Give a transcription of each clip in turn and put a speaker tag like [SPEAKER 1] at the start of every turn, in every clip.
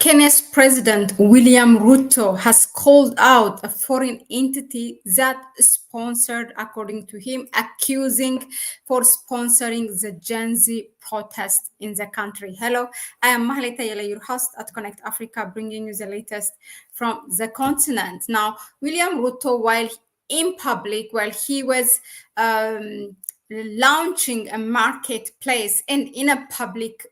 [SPEAKER 1] Kenya's President William Ruto has called out a foreign entity that sponsored, according to him, accusing for sponsoring the Gen Z protest in the country. Hello, I am Mahlet, Ayele, your host at Connect Africa, bringing you the latest from the continent. Now, William Ruto, while in public, while he was launching a marketplace and in a public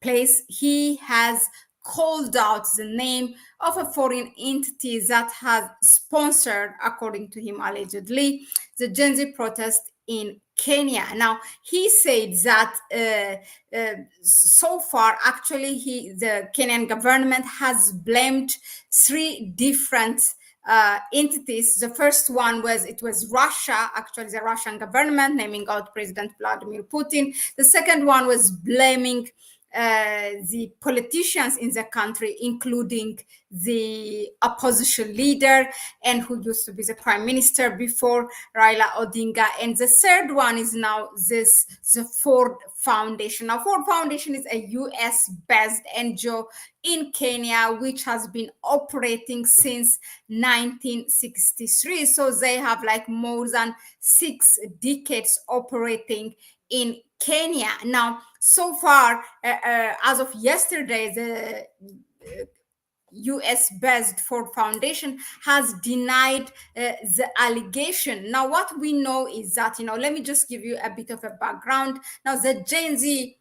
[SPEAKER 1] place, he has called out the name of a foreign entity that has sponsored, according to him, allegedly, the Gen Z protest in Kenya. Now, he said that so far, actually, the Kenyan government has blamed three different entities. The first one was Russia, actually the Russian government, naming out President Vladimir Putin. The second one was blaming the politicians in the country, including the opposition leader and who used to be the prime minister before, Raila Odinga. And the third one is now the Ford Foundation. Now, Ford Foundation is a U.S.-based NGO in Kenya, which has been operating since 1963. So they have like more than 6 decades operating in Kenya. Now, so far, as of yesterday, the U.S.-based Ford Foundation has denied the allegation. Now, what we know is that, let me just give you a bit of a background. Now, the Gen Z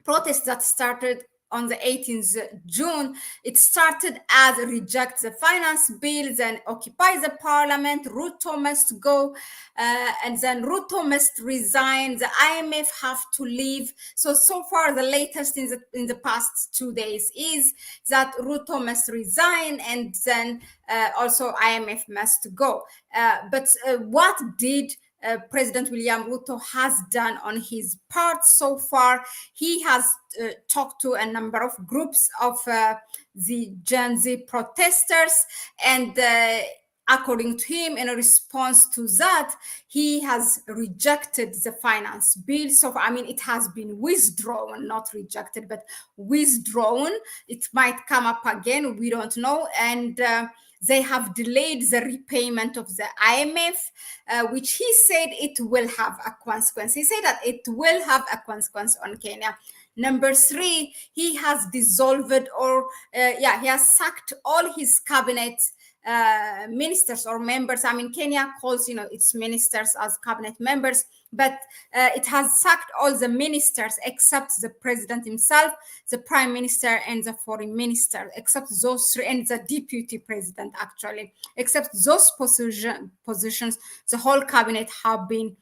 [SPEAKER 1] protest that started on the 18th June, it started as reject the finance bill, then occupy the parliament, Ruto must go, and then Ruto must resign, the IMF have to leave. So far, the latest in the past 2 days is that Ruto must resign, and then also IMF must go. But what did President William Ruto has done on his part so far? He has talked to a number of groups of the Gen Z protesters, and according to him, in a response to that, he has rejected the finance bill. So, it has been withdrawn, not rejected, but withdrawn. It might come up again, we don't know. And they have delayed the repayment of the IMF, which he said it will have a consequence. He said that it will have a consequence on Kenya. Number 3, he has dissolved he has sacked all his cabinet ministers or members. Kenya calls, its ministers as cabinet members, but it has sacked all the ministers except the president himself, the prime minister, and the foreign minister, except those 3, and the deputy president, actually. Except those positions, the whole cabinet have been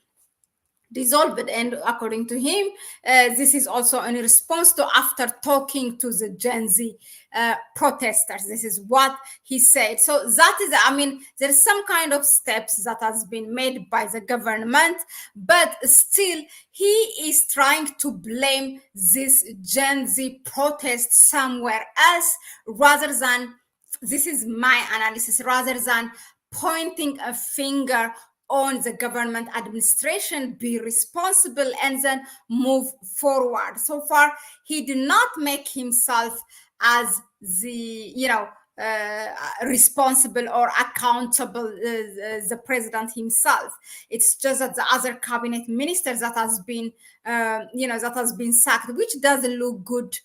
[SPEAKER 1] dissolved. And according to him, this is also in response to after talking to the Gen Z protesters. This is what he said. So that is, there's some kind of steps that has been made by the government, but still he is trying to blame this Gen Z protest somewhere else, rather than, this is my analysis, rather than pointing a finger on the government administration, be responsible, and then move forward. So far, he did not make himself as the, responsible or accountable, the president himself. It's just that the other cabinet ministers that has been, that has been sacked, which doesn't look good,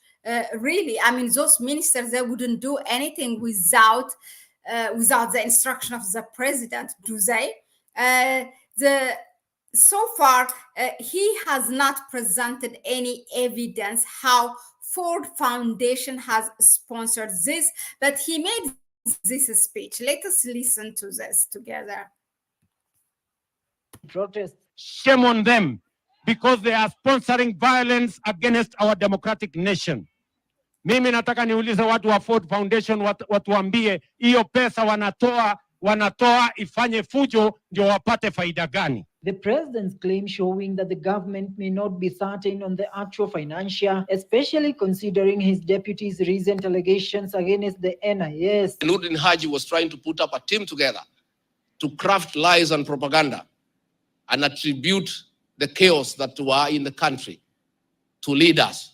[SPEAKER 1] really. Those ministers, they wouldn't do anything without the instruction of the president, do they? So far, he has not presented any evidence how Ford Foundation has sponsored this, but he made this speech. Let us listen to this together.
[SPEAKER 2] Protest. Shame on them, because they are sponsoring violence against our democratic nation. Mimi nataka niulize watu wa Ford Foundation, watuambie hiyo pesa wanatoa ifanye fujo ndio wapate faida gani?
[SPEAKER 3] The president's claim showing that the government may not be certain on the actual financial, especially considering his deputy's recent allegations against the NIS.
[SPEAKER 4] Nurdin Haji was trying to put up a team together to craft lies and propaganda and attribute the chaos that were in the country to leaders.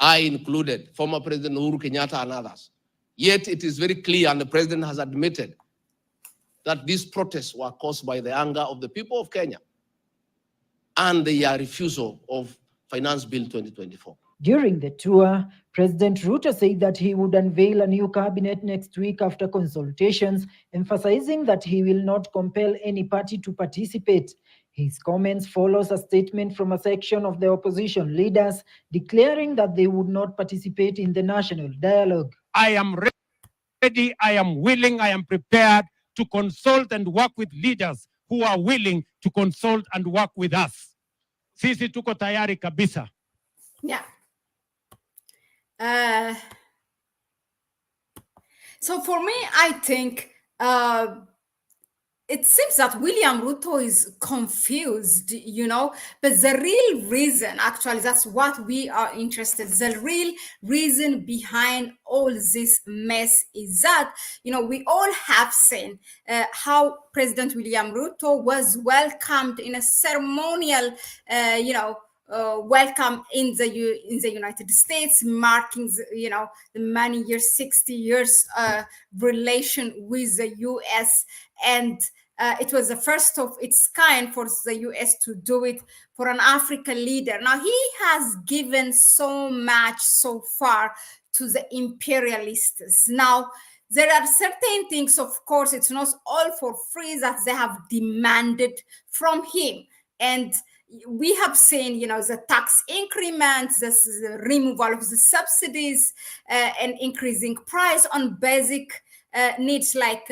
[SPEAKER 4] I included, former President Uhuru Kenyatta and others. Yet it is very clear, and the president has admitted, that these protests were caused by the anger of the people of Kenya and their refusal of Finance Bill 2024.
[SPEAKER 3] During the tour, President Ruto said that he would unveil a new cabinet next week after consultations, emphasizing that he will not compel any party to participate. His comments follows a statement from a section of the opposition leaders declaring that they would not participate in the national dialogue.
[SPEAKER 2] I am ready, I am willing, I am prepared to consult and work with leaders who are willing to consult and work with us. Sisi tuko tayari kabisa.
[SPEAKER 1] Yeah. So for me, I think it seems that William Ruto is confused, but the real reason, actually, that's what we are interested. The real reason behind all this mess is that, we all have seen how President William Ruto was welcomed in a ceremonial, welcome in the United States, marking the many years, 60 years relation with the U.S. and it was the first of its kind for the U.S. to do it for an African leader. Now, he has given so much so far to the imperialists. Now, there are certain things, of course, it's not all for free that they have demanded from him. And we have seen, the tax increments, the removal of the subsidies, and increasing price on basic needs like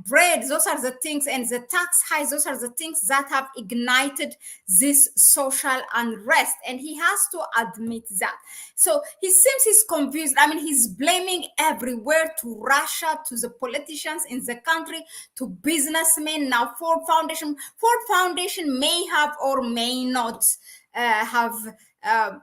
[SPEAKER 1] bread. Those are the things, and the tax hikes. Those are the things that have ignited this social unrest, and he has to admit that. So he seems he's confused. I mean, he's blaming everywhere, to Russia, to the politicians in the country, to businessmen. Now, Ford Foundation may have or may not have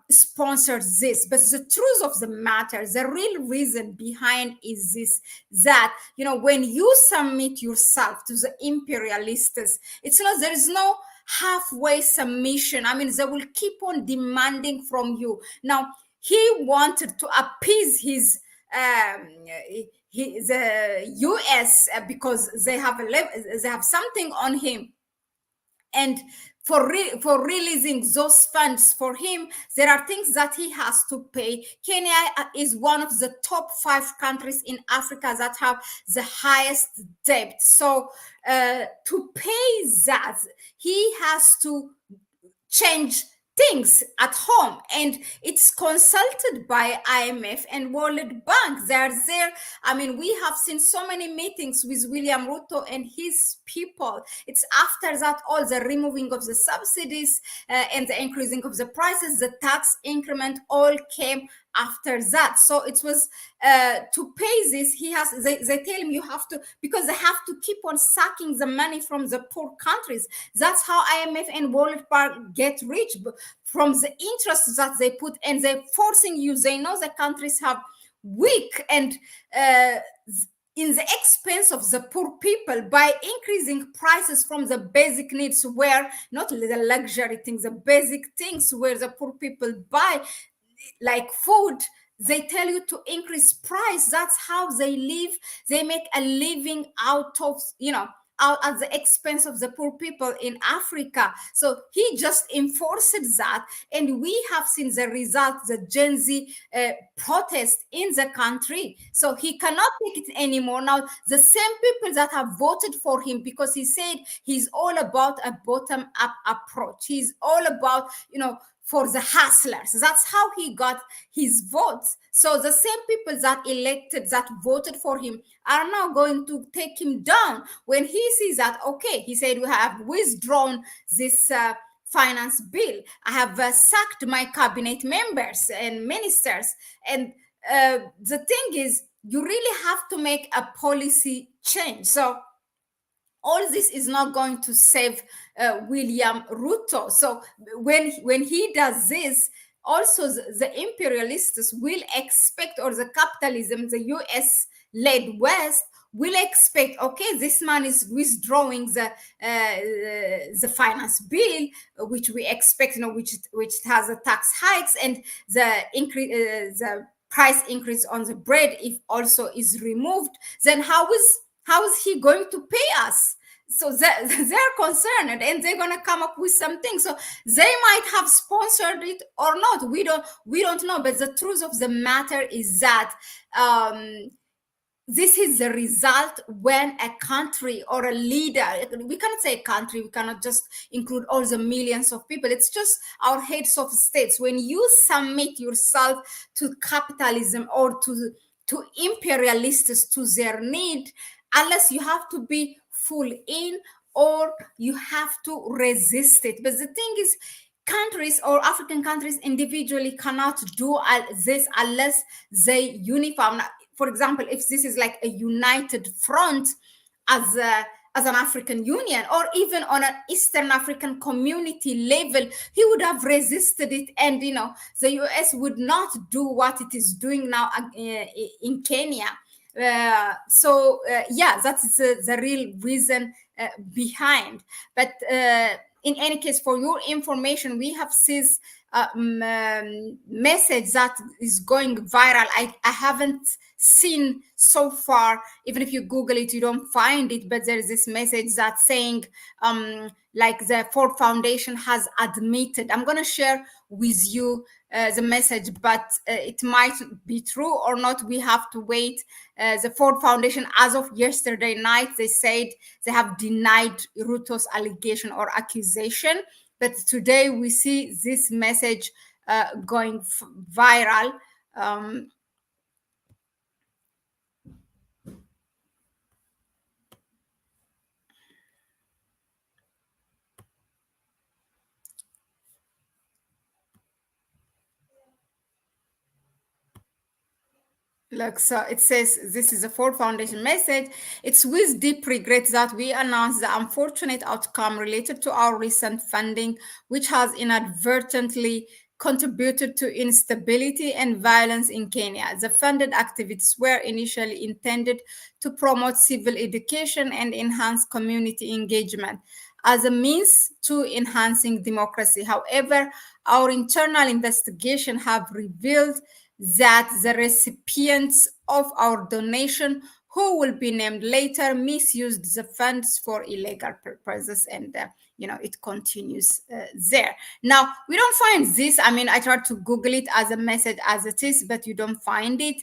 [SPEAKER 1] sponsored this, but the truth of the matter, the real reason behind is this, that when you submit yourself to the imperialists, there is no halfway submission. I mean, they will keep on demanding from you. Now, he wanted to appease the US because they have something on him, and for releasing those funds for him, there are things that he has to pay. Kenya is one of the top 5 countries in Africa that have the highest debt. So to pay that, he has to change things at home, and it's consulted by IMF and World Bank. They're there. I mean, we have seen so many meetings with William Ruto and his people. It's after that, all the removing of the subsidies and the increasing of the prices, the tax increment, all came after that. So it was to pay this, they tell him you have to, because they have to keep on sucking the money from the poor countries. That's how IMF and World Bank get rich, from the interest that they put, and they're forcing you. They know the countries have weak and in the expense of the poor people, by increasing prices from the basic needs, where not the luxury things, the basic things where the poor people buy, like food. They tell you to increase price. That's how they live. They make a living out of, out at the expense of the poor people in Africa. So he just enforced that, and we have seen the result, the Gen Z protest in the country. So he cannot take it anymore. Now, the same people that have voted for him, because he said he's all about a bottom-up approach. He's all about, for the hustlers. That's how he got his votes. So the same people that voted for him are now going to take him down when he sees that, okay, he said, we have withdrawn this finance bill. I have sacked my cabinet members and ministers. And the thing is, you really have to make a policy change. So all this is not going to save William Ruto. So when he does this, also the imperialists will expect, or the capitalism, the US-led West will expect, okay, this man is withdrawing the finance bill, which we expect, which has the tax hikes and the increase, the price increase on the bread, if also is removed, then how is he going to pay us? So they're concerned, and they're going to come up with something. So they might have sponsored it or not. We don't know. But the truth of the matter is that this is the result when a country or a leader, we cannot say country, we cannot just include all the millions of people, it's just our heads of states. When you submit yourself to capitalism or to imperialists, to their need, unless you have to be full in or you have to resist it. But the thing is, countries or African countries individually cannot do this unless they unify. For example, if this is like a united front as an African Union, or even on an Eastern African community level, he would have resisted it, and the US would not do what it is doing now in Kenya. Yeah, that's the real reason behind. But in any case, for your information, we have this message that is going viral. I haven't seen so far, even if you Google it, you don't find it, but there is this message that's saying like the Ford Foundation has admitted. I'm going to share with you the message, but it might be true or not. We have to wait. The Ford Foundation, as of yesterday night, they said they have denied Ruto's allegation or accusation. But today we see this message going viral. Look, so it says, this is a Ford Foundation message. It's with deep regret that we announce the unfortunate outcome related to our recent funding, which has inadvertently contributed to instability and violence in Kenya. The funded activities were initially intended to promote civil education and enhance community engagement as a means to enhancing democracy. However, our internal investigation have revealed that the recipients of our donation, who will be named later, misused the funds for illegal purposes, and it continues there. Now, we don't find this. I mean, I tried to Google it as a message as it is, but you don't find it.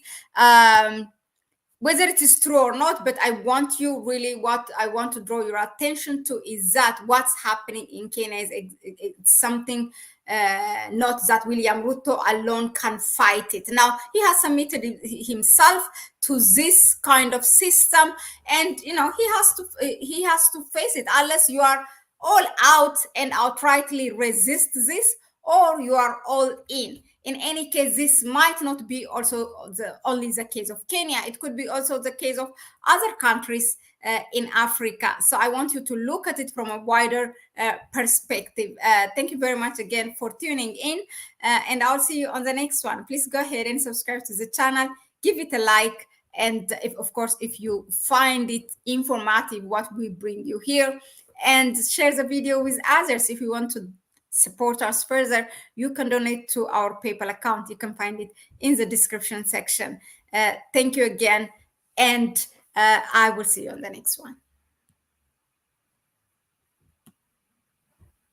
[SPEAKER 1] Whether it is true or not, but I want you really, what I want to draw your attention to is that what's happening in Kenya is it's something not that William Ruto alone can fight it. Now, he has submitted himself to this kind of system, and he has to face it, unless you are all out and outrightly resist this, or you are all in. In any case, this might not be also only the case of Kenya. It could be also the case of other countries in Africa. So I want you to look at it from a wider perspective. Thank you very much again for tuning in, and I'll see you on the next one. Please go ahead and subscribe to the channel, give it a like, and if you find it informative what we bring you here, and share the video with others. If you want to support us further, you can donate to our PayPal account. You can find it in the description section. Thank you again, and I will see you on the next one.